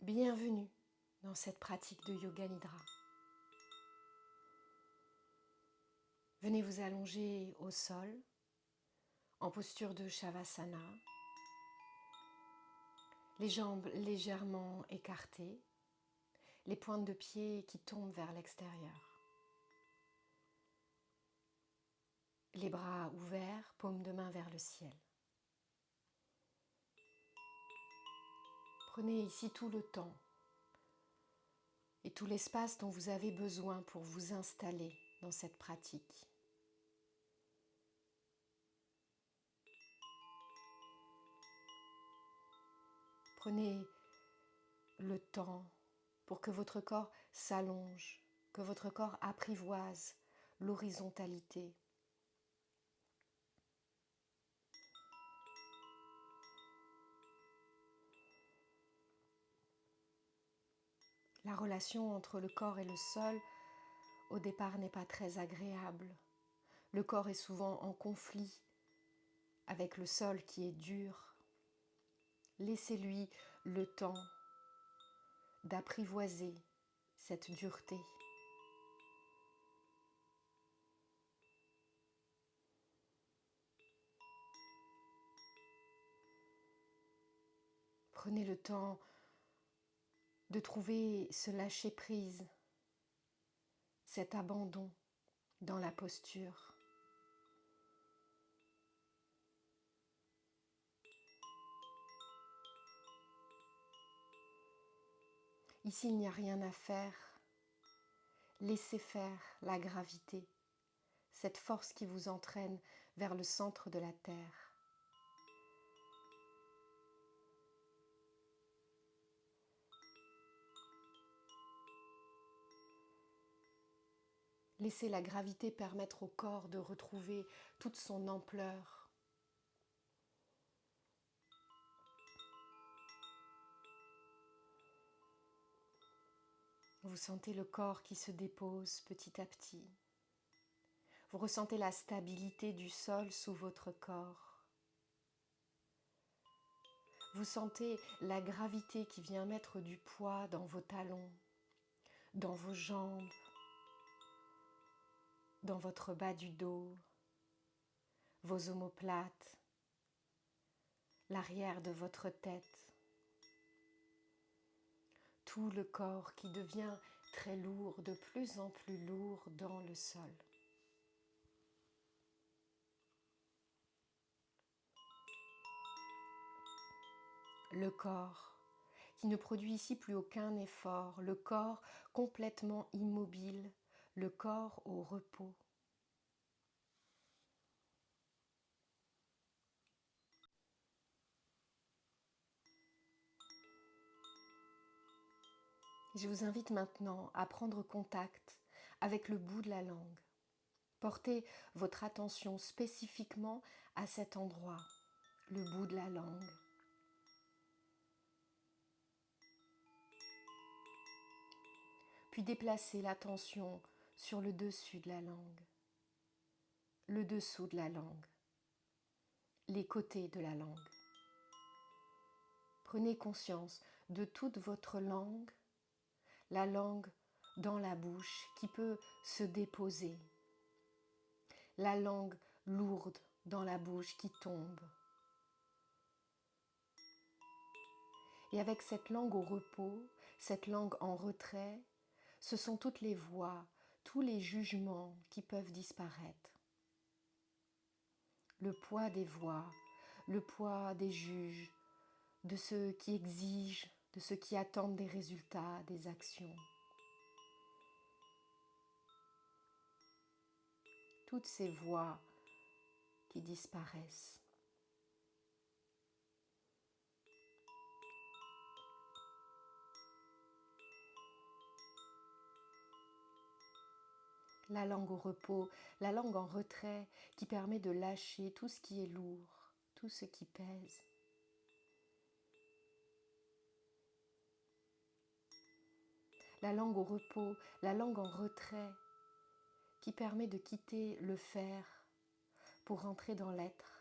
Bienvenue dans cette pratique de Yoga Nidra. Venez vous allonger au sol en posture de Shavasana, les jambes légèrement écartées, les pointes de pied qui tombent vers l'extérieur. Les bras ouverts, paumes de main vers le ciel. Prenez ici tout le temps et tout l'espace dont vous avez besoin pour vous installer dans cette pratique. Prenez le temps pour que votre corps s'allonge, que votre corps apprivoise l'horizontalité. La relation entre le corps et le sol, au départ, n'est pas très agréable. Le corps est souvent en conflit avec le sol qui est dur. Laissez-lui le temps d'apprivoiser cette dureté. Prenez le temps de trouver ce lâcher-prise, cet abandon dans la posture. Ici, il n'y a rien à faire. Laissez faire la gravité, cette force qui vous entraîne vers le centre de la terre. Laissez la gravité permettre au corps de retrouver toute son ampleur. Vous sentez le corps qui se dépose petit à petit. Vous ressentez la stabilité du sol sous votre corps. Vous sentez la gravité qui vient mettre du poids dans vos talons, dans vos jambes, dans votre bas du dos, vos omoplates, l'arrière de votre tête. Tout le corps qui devient très lourd, de plus en plus lourd dans le sol. Le corps qui ne produit ici plus aucun effort, le corps complètement immobile, le corps au repos. Je vous invite maintenant à prendre contact avec le bout de la langue. Portez votre attention spécifiquement à cet endroit, le bout de la langue. Puis déplacez l'attention sur le dessus de la langue, le dessous de la langue, les côtés de la langue. Prenez conscience de toute votre langue, la langue dans la bouche qui peut se déposer, la langue lourde dans la bouche qui tombe. Et avec cette langue au repos, cette langue en retrait, ce sont toutes les voix, tous les jugements qui peuvent disparaître. Le poids des voix, le poids des juges, de ceux qui exigent, de ceux qui attendent des résultats, des actions. Toutes ces voix qui disparaissent. La langue au repos, la langue en retrait qui permet de lâcher tout ce qui est lourd, tout ce qui pèse. La langue au repos, la langue en retrait qui permet de quitter le faire pour rentrer dans l'être.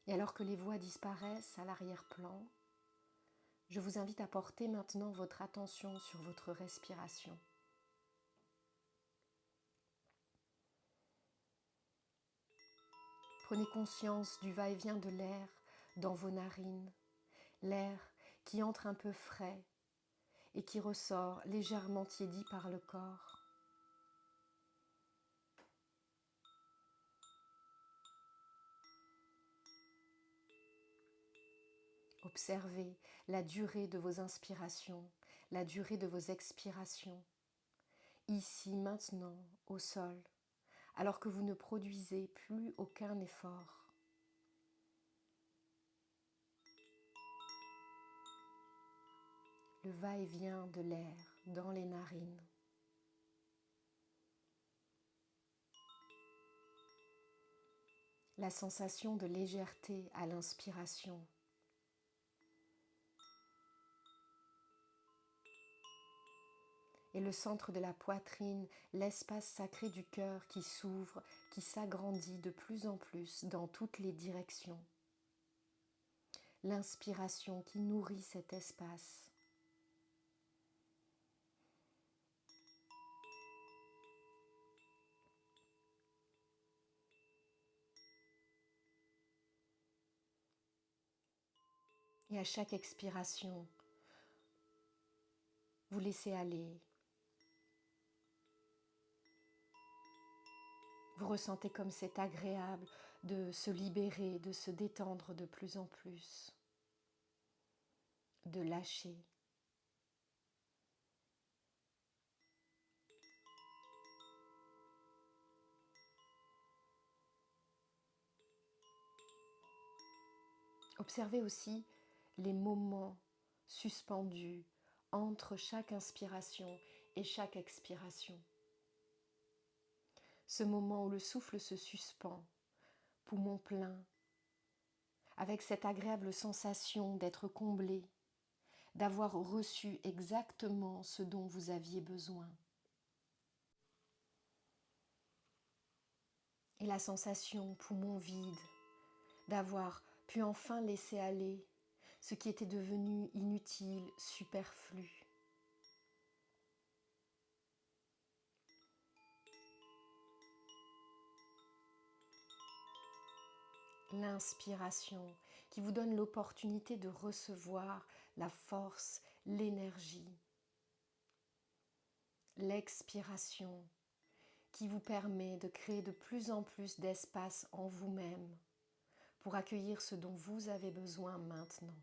Et alors que les voix disparaissent à l'arrière-plan, je vous invite à porter maintenant votre attention sur votre respiration. Prenez conscience du va-et-vient de l'air dans vos narines, l'air qui entre un peu frais et qui ressort légèrement tiédi par le corps. Observez la durée de vos inspirations, la durée de vos expirations, ici, maintenant, au sol, alors que vous ne produisez plus aucun effort. Le va-et-vient de l'air dans les narines. La sensation de légèreté à l'inspiration. Et le centre de la poitrine, l'espace sacré du cœur qui s'ouvre, qui s'agrandit de plus en plus dans toutes les directions. L'inspiration qui nourrit cet espace. Et à chaque expiration, vous laissez aller. Vous ressentez comme c'est agréable de se libérer, de se détendre de plus en plus, de lâcher. Observez aussi les moments suspendus entre chaque inspiration et chaque expiration. Ce moment où le souffle se suspend, poumon plein, avec cette agréable sensation d'être comblé, d'avoir reçu exactement ce dont vous aviez besoin. Et la sensation, poumon vide, d'avoir pu enfin laisser aller ce qui était devenu inutile, superflu. L'inspiration qui vous donne l'opportunité de recevoir la force, l'énergie. L'expiration qui vous permet de créer de plus en plus d'espace en vous-même pour accueillir ce dont vous avez besoin maintenant.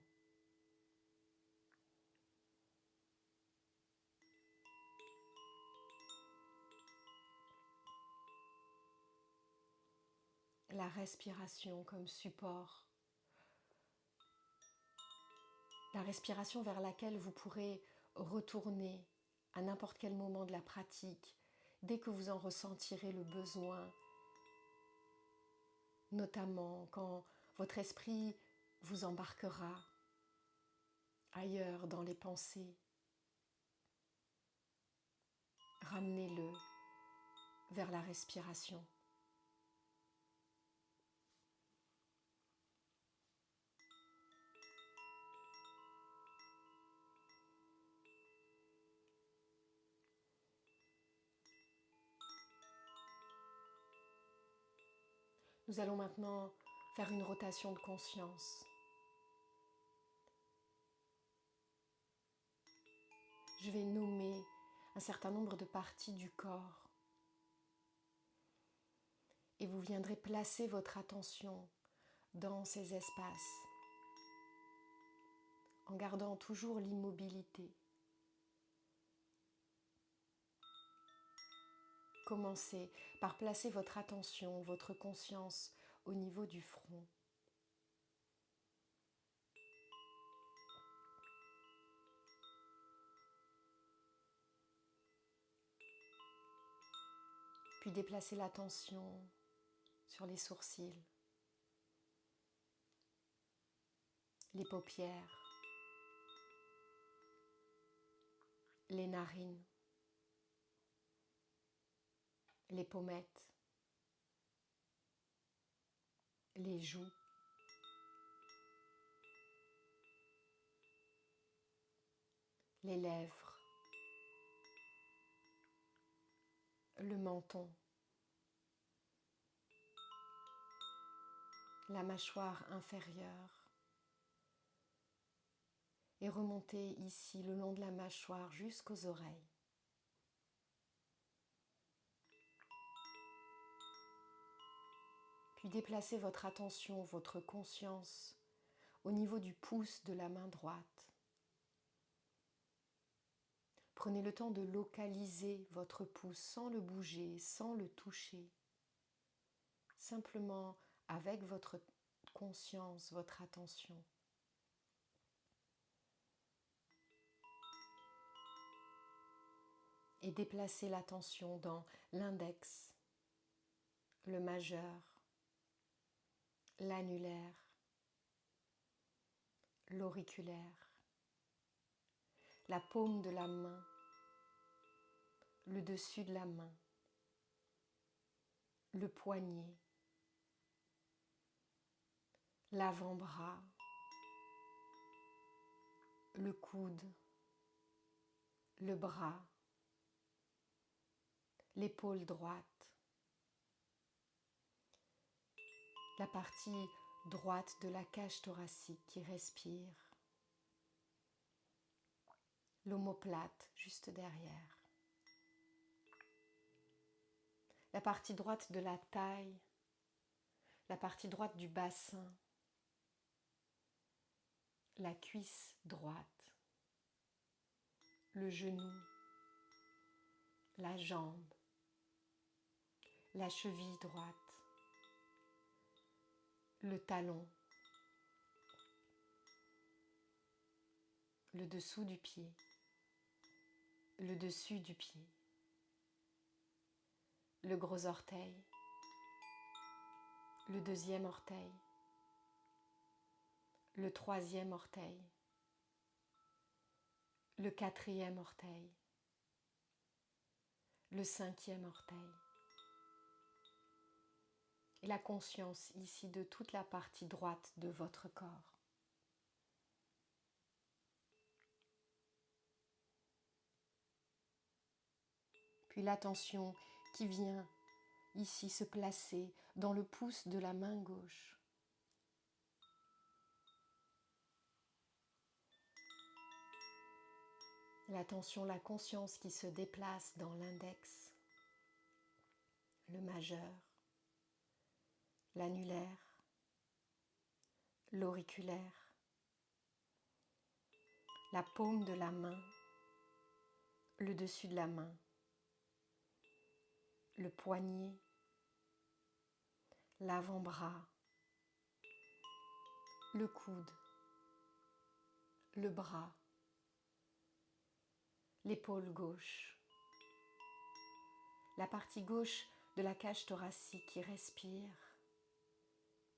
La respiration comme support. La respiration vers laquelle vous pourrez retourner à n'importe quel moment de la pratique, dès que vous en ressentirez le besoin, notamment quand votre esprit vous embarquera ailleurs dans les pensées. Ramenez-le vers la respiration. Nous allons maintenant faire une rotation de conscience. Je vais nommer un certain nombre de parties du corps et vous viendrez placer votre attention dans ces espaces en gardant toujours l'immobilité. Commencez par placer votre attention, votre conscience au niveau du front. Puis déplacez l'attention sur les sourcils, les paupières, les narines, les pommettes, les joues, les lèvres, le menton, la mâchoire inférieure et remontez ici le long de la mâchoire jusqu'aux oreilles. Puis déplacez votre attention, votre conscience au niveau du pouce de la main droite. Prenez le temps de localiser votre pouce sans le bouger, sans le toucher. Simplement avec votre conscience, votre attention. Et déplacez l'attention dans l'index, le majeur, l'annulaire, l'auriculaire, la paume de la main, le dessus de la main, le poignet, l'avant-bras, le coude, le bras, l'épaule droite, la partie droite de la cage thoracique qui respire, l'omoplate juste derrière, la partie droite de la taille, la partie droite du bassin, la cuisse droite, le genou, la jambe, la cheville droite, le talon, le dessous du pied, le dessus du pied, le gros orteil, le deuxième orteil, le troisième orteil, le quatrième orteil, le cinquième orteil. Et la conscience ici de toute la partie droite de votre corps. Puis l'attention qui vient ici se placer dans le pouce de la main gauche. L'attention, la conscience qui se déplace dans l'index, le majeur, l'annulaire, l'auriculaire, la paume de la main, le dessus de la main, le poignet, l'avant-bras, le coude, le bras, l'épaule gauche, la partie gauche de la cage thoracique qui respire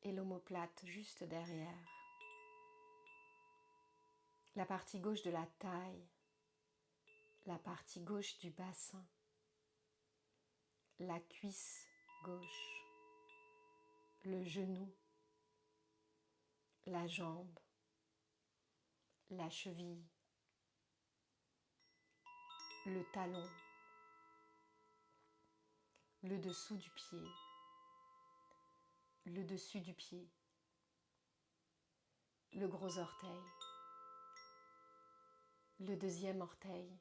et l'omoplate juste derrière, la partie gauche de la taille, la partie gauche du bassin, la cuisse gauche, le genou, la jambe, la cheville, le talon, le dessous du pied, le dessus du pied, le gros orteil, le deuxième orteil,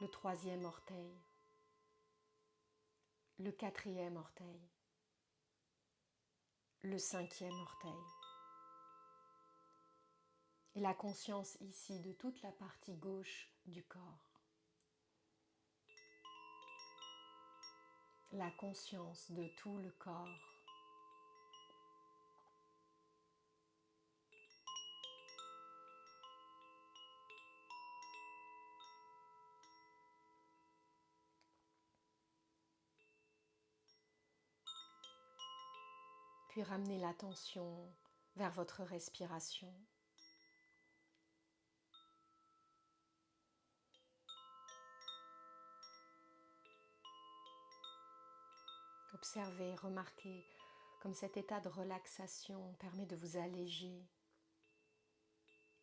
le troisième orteil, le quatrième orteil, le cinquième orteil. Et la conscience ici de toute la partie gauche du corps. La conscience de tout le corps. Puis ramenez l'attention vers votre respiration. Observez, remarquez comme cet état de relaxation permet de vous alléger,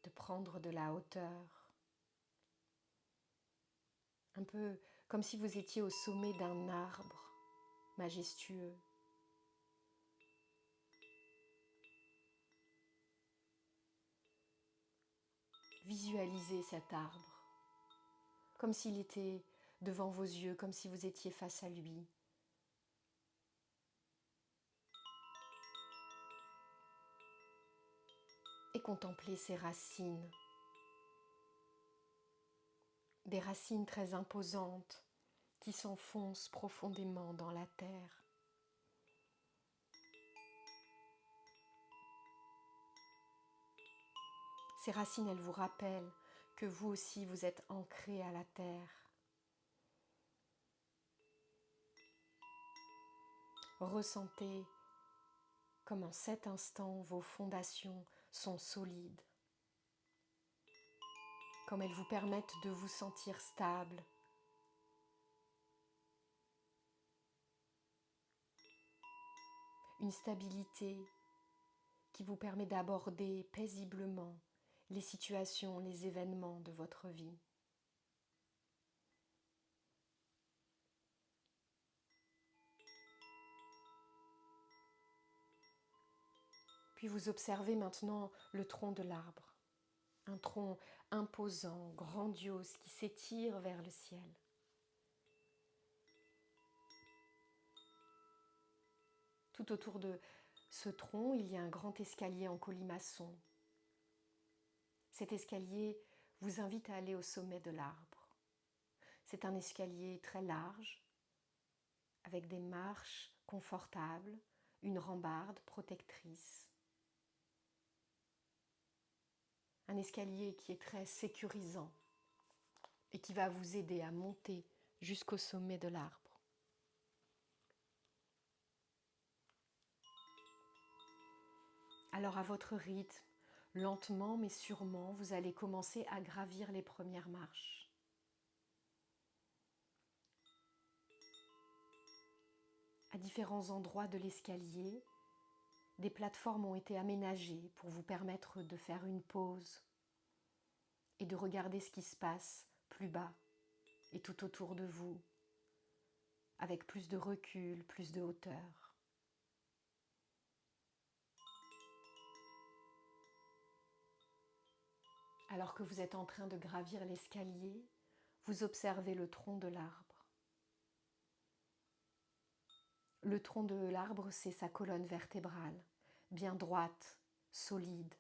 de prendre de la hauteur. Un peu comme si vous étiez au sommet d'un arbre majestueux. Visualisez cet arbre, comme s'il était devant vos yeux, comme si vous étiez face à lui. Et contemplez ses racines. Des racines très imposantes qui s'enfoncent profondément dans la terre. Ces racines, elles vous rappellent que vous aussi, vous êtes ancré à la terre. Ressentez comme en cet instant, vos fondations sont solides, comme elles vous permettent de vous sentir stable. Une stabilité qui vous permet d'aborder paisiblement les situations, les événements de votre vie. Puis vous observez maintenant le tronc de l'arbre, un tronc imposant, grandiose, qui s'étire vers le ciel. Tout autour de ce tronc, il y a un grand escalier en colimaçon. Cet escalier vous invite à aller au sommet de l'arbre. C'est un escalier très large, avec des marches confortables, une rambarde protectrice. Un escalier qui est très sécurisant et qui va vous aider à monter jusqu'au sommet de l'arbre. Alors à votre rythme, lentement mais sûrement, vous allez commencer à gravir les premières marches. À différents endroits de l'escalier, des plateformes ont été aménagées pour vous permettre de faire une pause et de regarder ce qui se passe plus bas et tout autour de vous, avec plus de recul, plus de hauteur. Alors que vous êtes en train de gravir l'escalier, vous observez le tronc de l'arbre. Le tronc de l'arbre, c'est sa colonne vertébrale, bien droite, solide.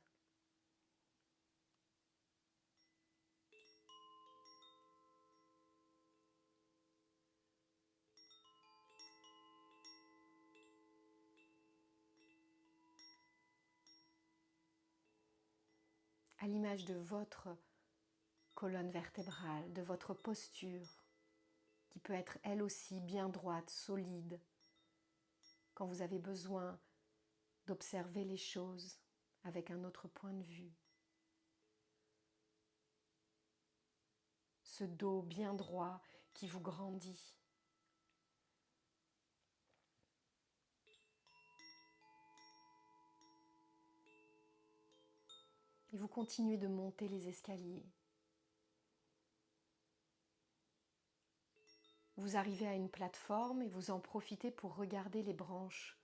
À l'image de votre colonne vertébrale, de votre posture, qui peut être elle aussi bien droite, solide, quand vous avez besoin d'observer les choses avec un autre point de vue. Ce dos bien droit qui vous grandit. Et vous continuez de monter les escaliers. Vous arrivez à une plateforme et vous en profitez pour regarder les branches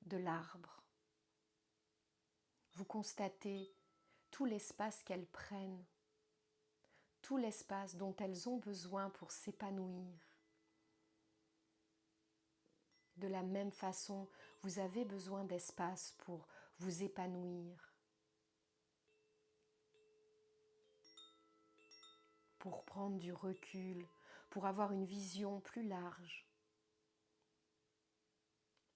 de l'arbre. Vous constatez tout l'espace qu'elles prennent, tout l'espace dont elles ont besoin pour s'épanouir. De la même façon, vous avez besoin d'espace pour vous épanouir, pour prendre du recul, pour avoir une vision plus large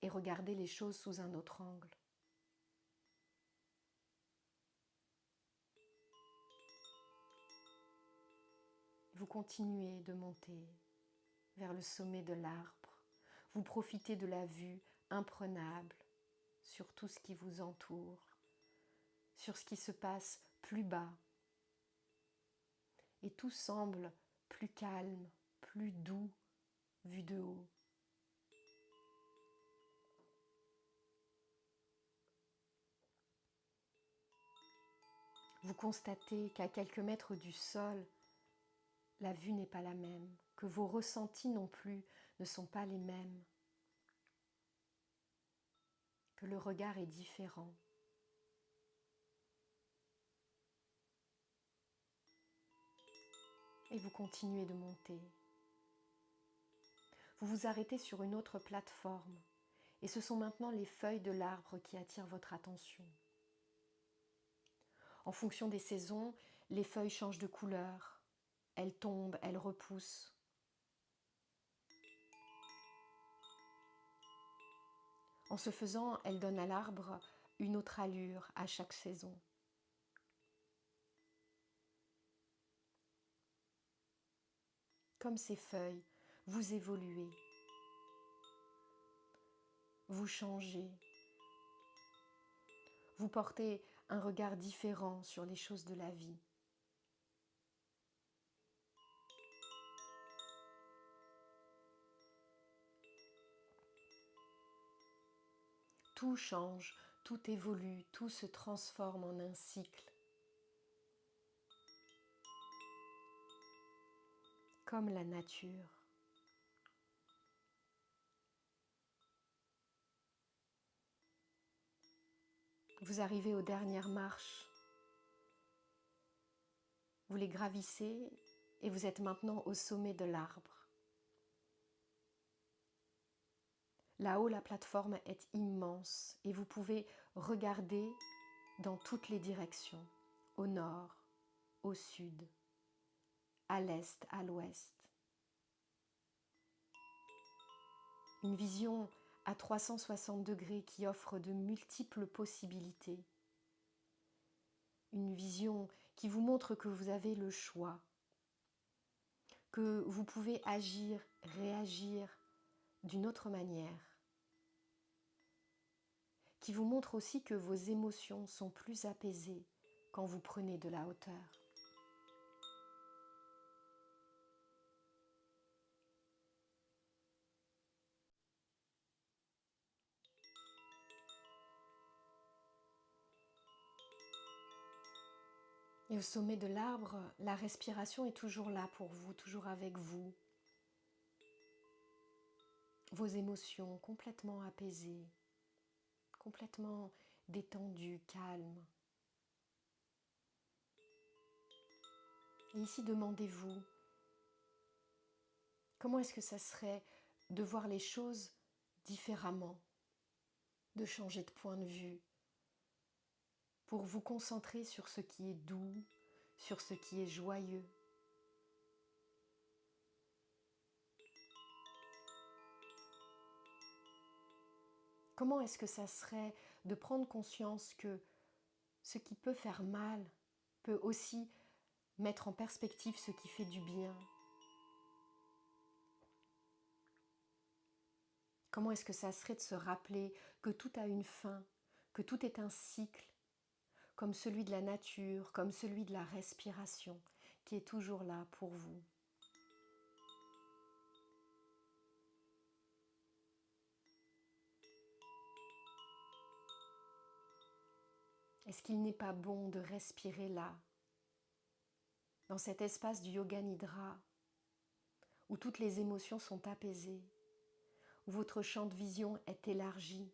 et regarder les choses sous un autre angle. Vous continuez de monter vers le sommet de l'arbre. Vous profitez de la vue imprenable sur tout ce qui vous entoure, sur ce qui se passe plus bas. Et tout semble plus calme, plus doux, vu de haut. Vous constatez qu'à quelques mètres du sol, la vue n'est pas la même, que vos ressentis non plus ne sont pas les mêmes, que le regard est différent. Et vous continuez de monter. Vous vous arrêtez sur une autre plateforme et ce sont maintenant les feuilles de l'arbre qui attirent votre attention. En fonction des saisons, les feuilles changent de couleur, elles tombent, elles repoussent. En ce faisant, elles donnent à l'arbre une autre allure à chaque saison. Comme ces feuilles, vous évoluez, vous changez, vous portez un regard différent sur les choses de la vie. Tout change, tout évolue, tout se transforme en un cycle. Comme la nature. Vous arrivez aux dernières marches. Vous les gravissez et vous êtes maintenant au sommet de l'arbre. Là-haut, la plateforme est immense et vous pouvez regarder dans toutes les directions, au nord, au sud, à l'est, à l'ouest. Une vision à 360 degrés qui offre de multiples possibilités. Une vision qui vous montre que vous avez le choix, que vous pouvez agir, réagir d'une autre manière, qui vous montre aussi que vos émotions sont plus apaisées quand vous prenez de la hauteur. Et au sommet de l'arbre, la respiration est toujours là pour vous, toujours avec vous. Vos émotions complètement apaisées, complètement détendues, calmes. Et ici, demandez-vous, comment est-ce que ça serait de voir les choses différemment, de changer de point de vue, pour vous concentrer sur ce qui est doux, sur ce qui est joyeux. Comment est-ce que ça serait de prendre conscience que ce qui peut faire mal peut aussi mettre en perspective ce qui fait du bien? Comment est-ce que ça serait de se rappeler que tout a une fin, que tout est un cycle, comme celui de la nature, comme celui de la respiration, qui est toujours là pour vous? Est-ce qu'il n'est pas bon de respirer là, dans cet espace du yoga nidra, où toutes les émotions sont apaisées, où votre champ de vision est élargi,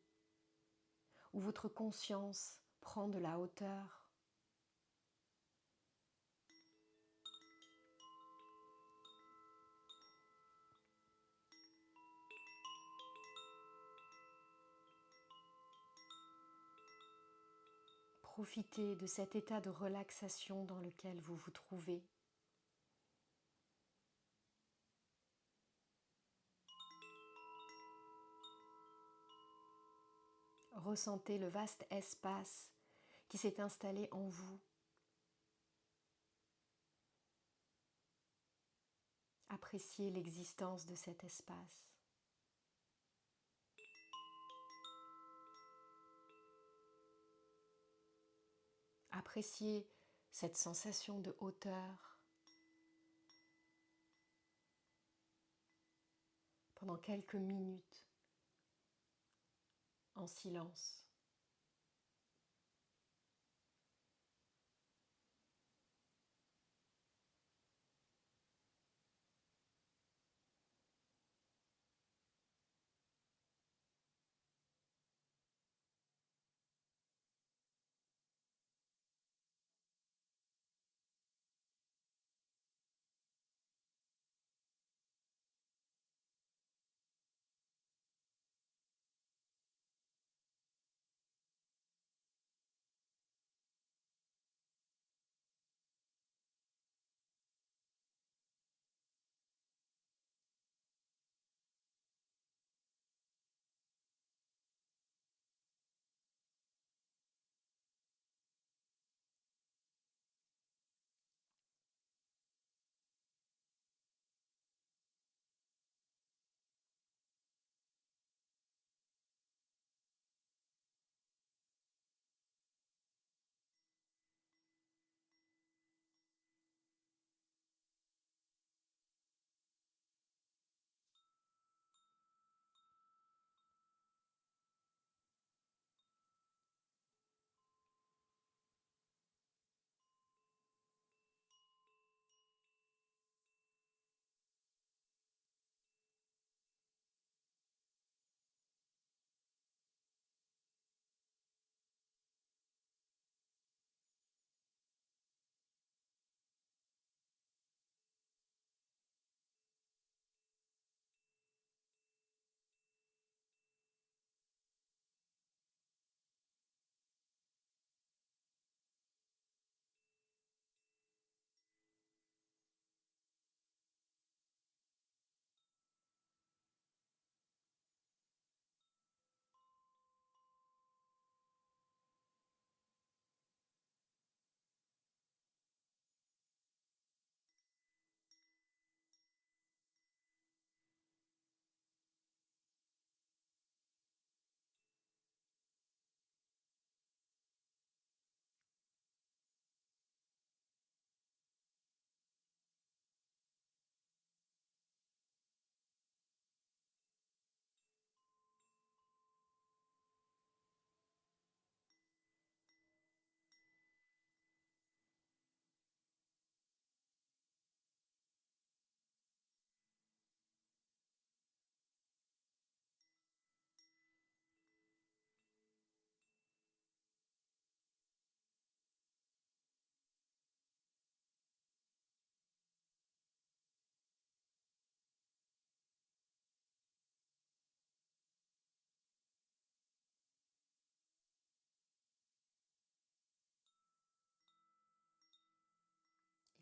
où votre conscience prend de la hauteur? Profitez de cet état de relaxation dans lequel vous vous trouvez. Ressentez le vaste espace qui s'est installé en vous. Appréciez l'existence de cet espace. Appréciez cette sensation de hauteur. Pendant quelques minutes, en silence.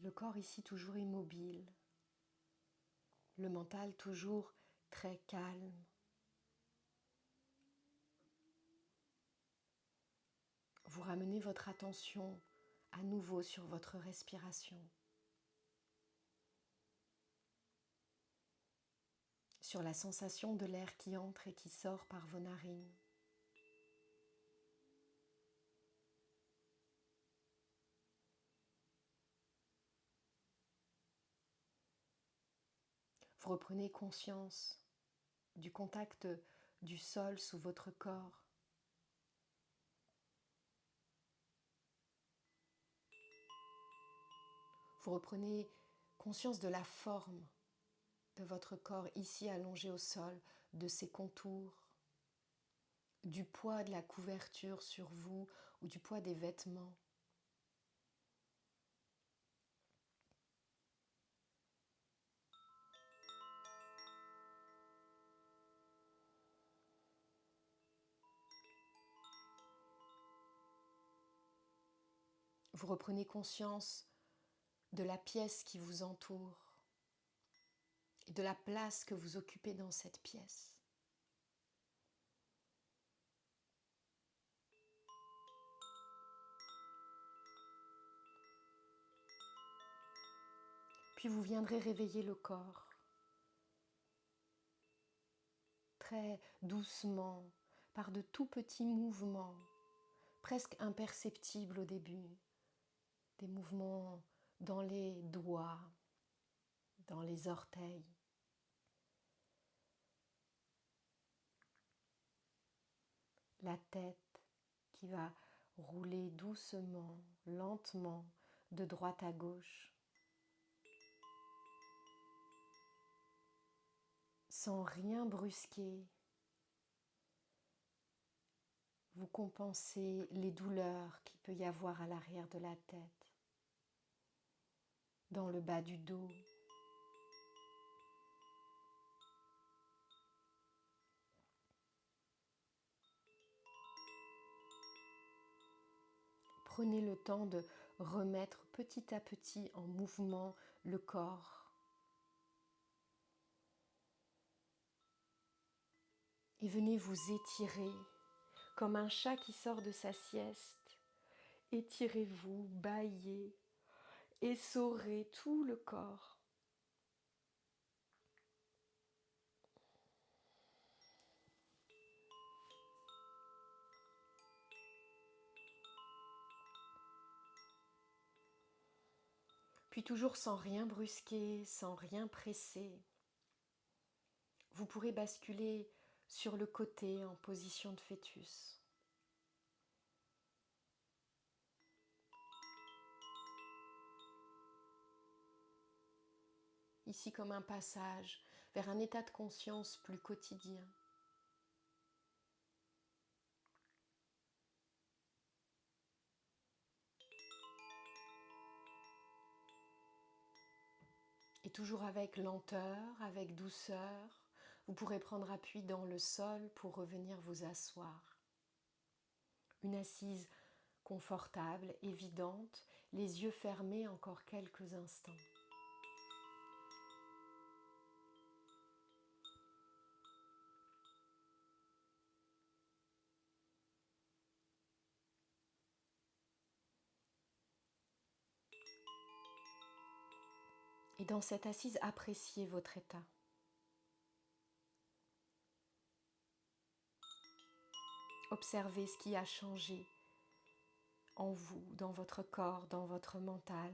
Le corps ici toujours immobile, le mental toujours très calme. Vous ramenez votre attention à nouveau sur votre respiration, sur la sensation de l'air qui entre et qui sort par vos narines. Vous reprenez conscience du contact du sol sous votre corps. Vous reprenez conscience de la forme de votre corps ici allongé au sol, de ses contours, du poids de la couverture sur vous ou du poids des vêtements. Vous reprenez conscience de la pièce qui vous entoure et de la place que vous occupez dans cette pièce. Puis vous viendrez réveiller le corps très doucement, par de tout petits mouvements, presque imperceptibles au début. Des mouvements dans les doigts, dans les orteils. La tête qui va rouler doucement, lentement, de droite à gauche, sans rien brusquer. Vous compensez les douleurs qu'il peut y avoir à l'arrière de la tête, dans le bas du dos. Prenez le temps de remettre petit à petit en mouvement le corps. Et venez vous étirer comme un chat qui sort de sa sieste. Étirez-vous, bâillez, essorez tout le corps. Puis toujours sans rien brusquer, sans rien presser, vous pourrez basculer sur le côté en position de fœtus. Ici comme un passage vers un état de conscience plus quotidien. Et toujours avec lenteur, avec douceur, vous pourrez prendre appui dans le sol pour revenir vous asseoir. Une assise confortable, évidente, les yeux fermés encore quelques instants. Et dans cette assise, appréciez votre état. Observez ce qui a changé en vous, dans votre corps, dans votre mental.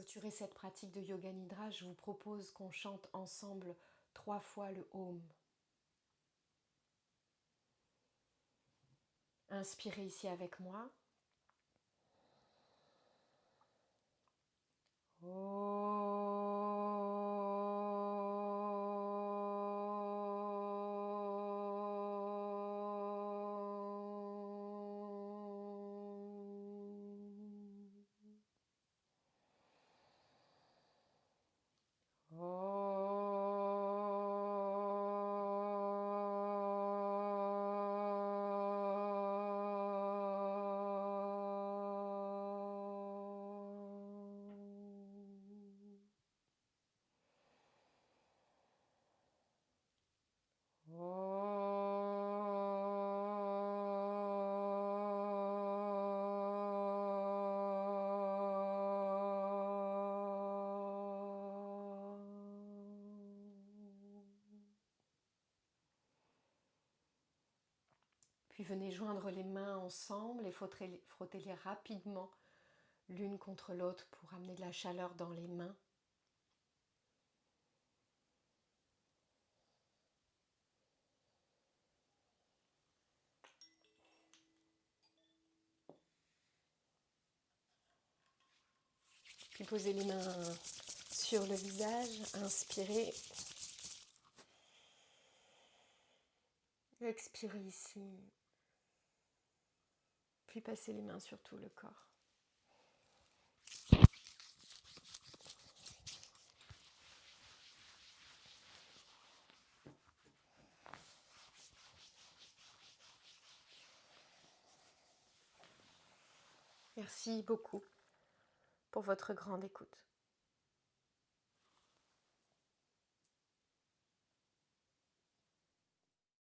clôturer cette pratique de Yoga Nidra, je vous propose qu'on chante ensemble 3 fois le Om. Inspirez ici avec moi. Puis venez joindre les mains ensemble et frottez-les rapidement l'une contre l'autre pour amener de la chaleur dans les mains. Puis posez les mains sur le visage, inspirez. Expirez ici. Puis passez les mains sur tout le corps. Merci beaucoup pour votre grande écoute.